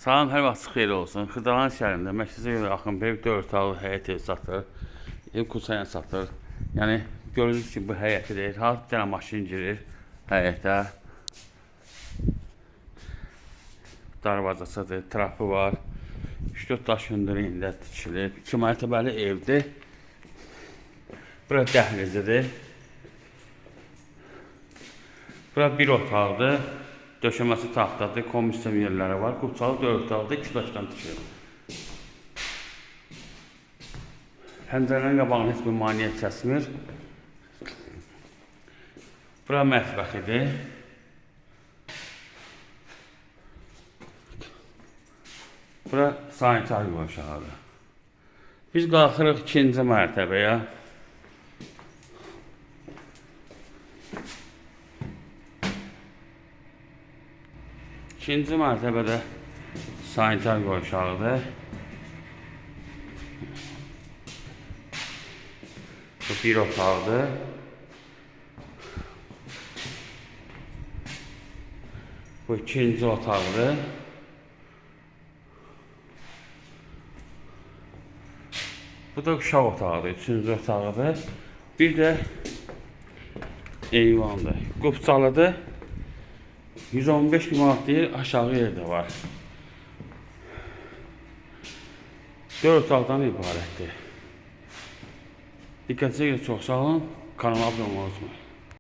Salam, hər vaxt xeyir olsun. Xırdalan şəhərində mərkəzə görə yaxın bir 4 otaqlı həyət ev satılır. Ev kursayla satılır. Yəni görürsünüz ki, bu həyətidir. Hər bir dənə maşın girir həyətə. Darvazasıdır, trapı var. 3-4 daş hündürlüyündə tikilib. 2 mərtəbəli evdir. Bura dəhlizidir. Bura bir otaqdır. Döşəməsi taxtadır, komisyon yerləri var. Qurçalı 4 otaqda 2 daşdan tikilib. Pəncərənin qabağını heç bir maneə kəsmir. Bura mətbəxidir. Bura sanitar qovşağıdır. Biz qalxırıq 2-ci mərtəbəyə. İkinci mərtəbədə sanitar qovşağıdır. Bu bir otaqdır. Bu ikinci otaqdır. Bu da uşaq otağıdır, üçüncü otağıdır. Bir də eyvandır. Qupçalıdır. 115 manat deyir, aşağı yerdə var. 4 otaqdan ibarətdir. Diqqətinizə görə çox sağ olun. Kanala abunə olmayı unutmayın.